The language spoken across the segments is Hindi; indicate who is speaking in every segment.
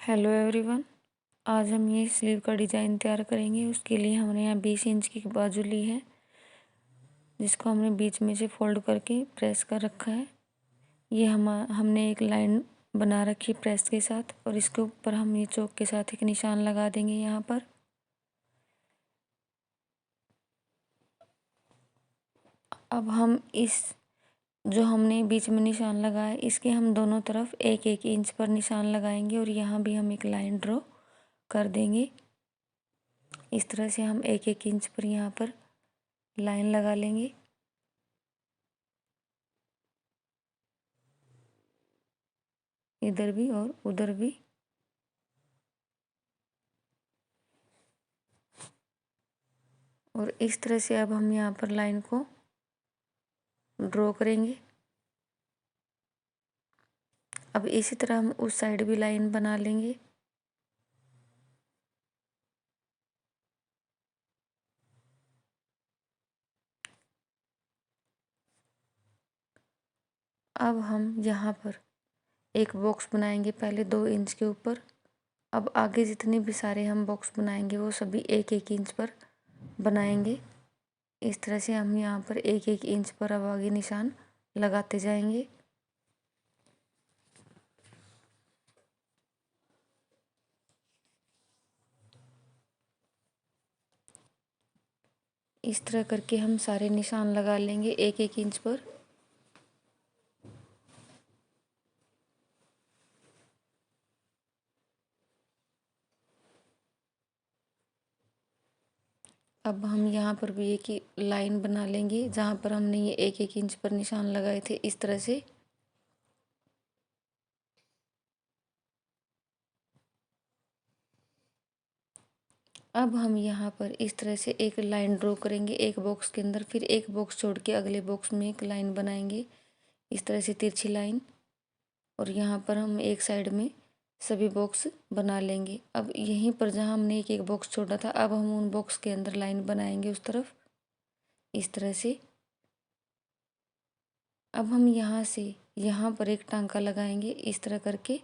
Speaker 1: Hello everyone. आज हम ये स्लीव का डिज़ाइन तैयार करेंगे। उसके लिए हमने यहाँ 20 इंच की बाजू ली है, जिसको हमने बीच में से फोल्ड करके प्रेस कर रखा है। ये हमने एक लाइन बना रखी प्रेस के साथ, और इसके ऊपर हम ये चौक के साथ एक निशान लगा देंगे यहाँ पर। अब हम इस जो हमने बीच में निशान लगाया, इसके हम दोनों तरफ एक एक इंच पर निशान लगाएंगे, और यहाँ भी हम एक लाइन ड्रॉ कर देंगे। इस तरह से हम एक एक इंच पर यहाँ पर लाइन लगा लेंगे। इधर भी और उधर भी। और इस तरह से अब हम यहाँ पर लाइन को ड्रॉ करेंगे। अब इसी तरह हम उस साइड भी लाइन बना लेंगे। अब हम यहाँ पर एक बॉक्स बनाएंगे, पहले 2 इंच के ऊपर। अब आगे जितने भी सारे हम बॉक्स बनाएंगे वो सभी एक एक इंच पर बनाएंगे। इस तरह से हम यहाँ पर एक एक इंच पर अब आगे निशान लगाते जाएंगे। इस तरह करके हम सारे निशान लगा लेंगे एक एक इंच पर। अब हम यहाँ पर भी एक ही लाइन बना लेंगे, जहाँ पर हमने ये एक एक इंच पर निशान लगाए थे, इस तरह से। अब हम यहाँ पर इस तरह से एक लाइन ड्रॉ करेंगे एक बॉक्स के अंदर, फिर एक बॉक्स छोड़ के अगले बॉक्स में एक लाइन बनाएंगे, इस तरह से तिरछी लाइन। और यहाँ पर हम एक साइड में सभी बॉक्स बना लेंगे। अब यहीं पर जहाँ हमने एक एक बॉक्स छोड़ा था, अब हम उन बॉक्स के अंदर लाइन बनाएंगे उस तरफ, इस तरह से। अब हम यहाँ से यहाँ पर एक टांका लगाएंगे, इस तरह करके।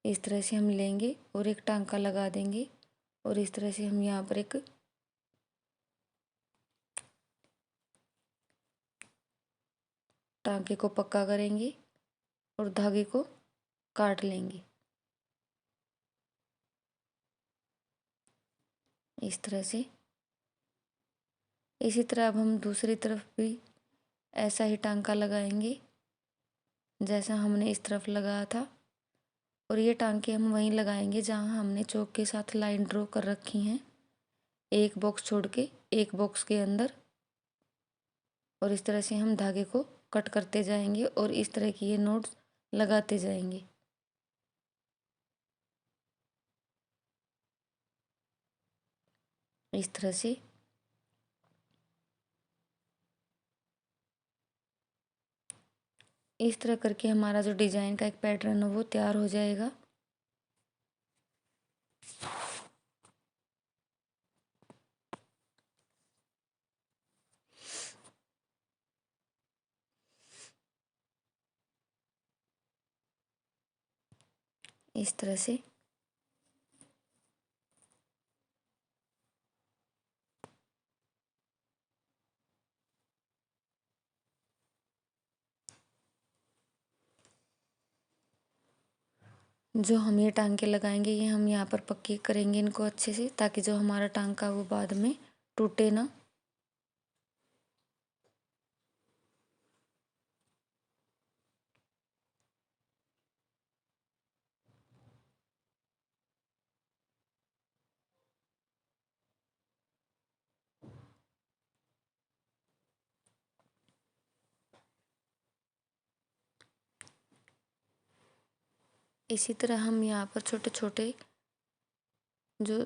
Speaker 1: इस तरह से हम लेंगे और एक टांका लगा देंगे, और इस तरह से हम यहाँ पर एक टांके को पक्का करेंगे और धागे को काट लेंगे, इस तरह से। इसी तरह अब हम दूसरी तरफ भी ऐसा ही टांका लगाएंगे जैसा हमने इस तरफ लगाया था, और ये टांके हम वहीं लगाएंगे जहाँ हमने चौक के साथ लाइन ड्रॉ कर रखी हैं, एक बॉक्स छोड़ के एक बॉक्स के अंदर। और इस तरह से हम धागे को कट करते जाएंगे और इस तरह की ये नोट्स लगाते जाएंगे। इस तरह से इस तरह करके हमारा जो डिजाइन का एक पैटर्न है वो तैयार हो जाएगा। इस तरह से जो हम ये टांके लगाएंगे, ये हम यहाँ पर पक्के करेंगे इनको अच्छे से, ताकि जो हमारा टांका वो बाद में टूटे ना। इसी तरह हम यहाँ पर छोटे छोटे जो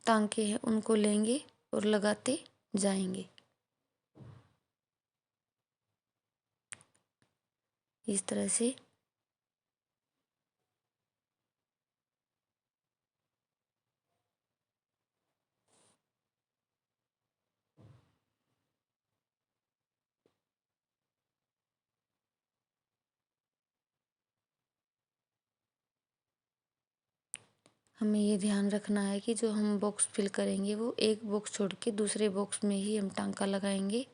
Speaker 1: टांके हैं उनको लेंगे और लगाते जाएंगे, इस तरह से। हमें ये ध्यान रखना है कि जो हम बॉक्स फिल करेंगे वो एक बॉक्स छोड़ के दूसरे बॉक्स में ही हम टांका लगाएंगे।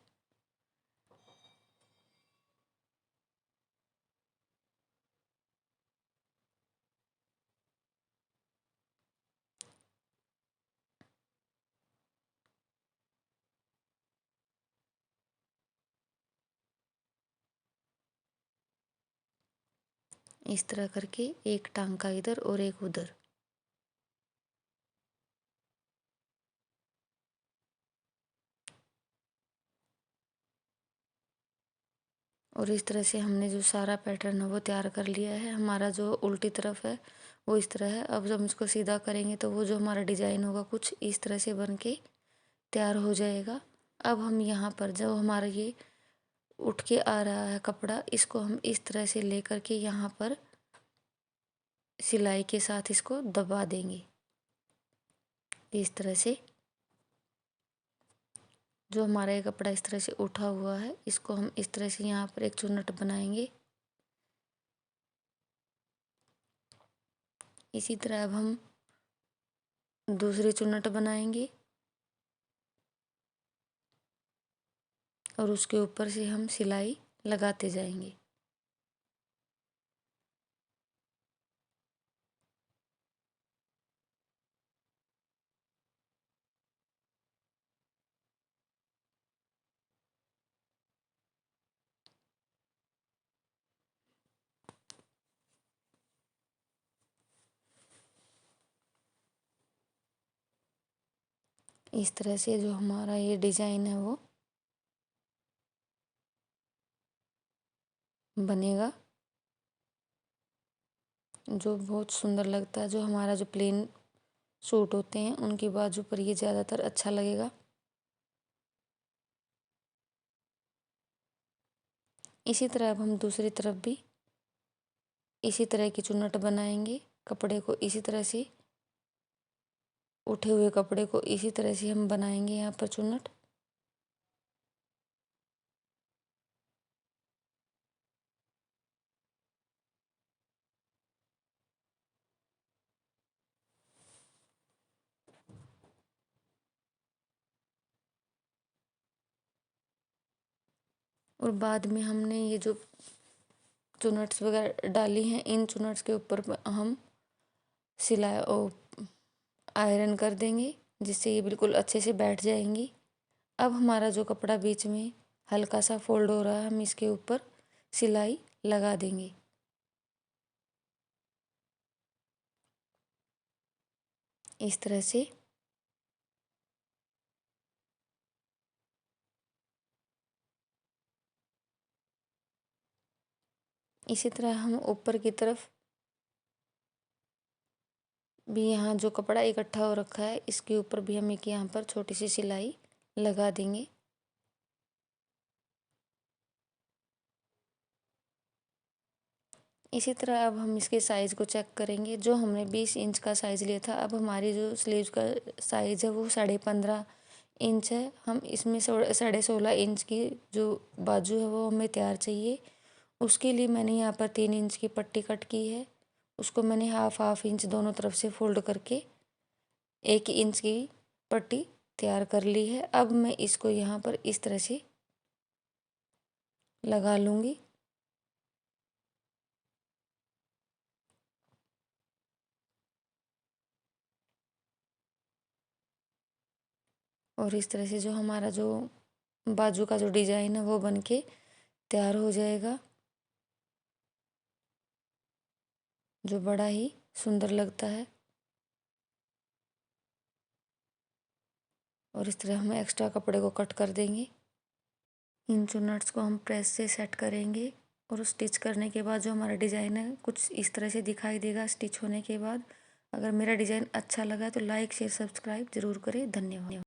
Speaker 1: इस तरह करके एक टांका इधर और एक उधर। और इस तरह से हमने जो सारा पैटर्न है वो तैयार कर लिया है। हमारा जो उल्टी तरफ है वो इस तरह है। अब जब हम इसको सीधा करेंगे तो वो जो हमारा डिजाइन होगा कुछ इस तरह से बन के तैयार हो जाएगा। अब हम यहाँ पर जब हमारा ये उठ के आ रहा है कपड़ा, इसको हम इस तरह से लेकर के यहाँ पर सिलाई के साथ इसको दबा देंगे। इस तरह से जो हमारा ये कपड़ा इस तरह से उठा हुआ है, इसको हम इस तरह से यहाँ पर एक चुन्नट बनाएंगे। इसी तरह अब हम दूसरी चुन्नट बनाएंगे और उसके ऊपर से हम सिलाई लगाते जाएंगे। इस तरह से जो हमारा ये डिजाइन है वो बनेगा, जो बहुत सुंदर लगता है। जो हमारा जो प्लेन सूट होते हैं उनकी बाजू पर ये ज़्यादातर अच्छा लगेगा। इसी तरह अब हम दूसरी तरफ भी इसी तरह की चुन्नट बनाएंगे। कपड़े को इसी तरह से, उठे हुए कपड़े को इसी तरह से हम बनाएंगे यहाँ पर चुन्नट। और बाद में हमने ये जो चुन्नट्स वगैरह डाली हैं, इन चुन्नट्स के ऊपर हम सिलाई और आयरन कर देंगे, जिससे ये बिल्कुल अच्छे से बैठ जाएंगी। अब हमारा जो कपड़ा बीच में हल्का सा फोल्ड हो रहा है, हम इसके ऊपर सिलाई लगा देंगे इस तरह से। इसी तरह हम ऊपर की तरफ भी, यहाँ जो कपड़ा इकट्ठा हो रखा है इसके ऊपर भी हम एक यहाँ पर छोटी सी सिलाई लगा देंगे। इसी तरह अब हम इसके साइज़ को चेक करेंगे। जो हमने 20 इंच का साइज़ लिया था, अब हमारी जो स्लीव का साइज़ है वो 15.5 इंच है। हम इसमें 16.5 इंच की जो बाजू है वो हमें तैयार चाहिए। उसके लिए मैंने यहाँ पर 3 इंच की पट्टी कट की है। उसको मैंने हाफ इंच दोनों तरफ से फोल्ड करके 1 इंच की पट्टी तैयार कर ली है। अब मैं इसको यहाँ पर इस तरह से लगा लूँगी। और इस तरह से जो हमारा जो बाजू का जो डिज़ाइन है वो बन के तैयार हो जाएगा, जो बड़ा ही सुंदर लगता है। और इस तरह हम एक्स्ट्रा कपड़े को कट कर देंगे। इन चुन्नट्स को हम प्रेस से सेट करेंगे और स्टिच करने के बाद जो हमारा डिज़ाइन है कुछ इस तरह से दिखाई देगा स्टिच होने के बाद। अगर मेरा डिज़ाइन अच्छा लगा तो लाइक शेयर सब्सक्राइब ज़रूर करें। धन्यवाद।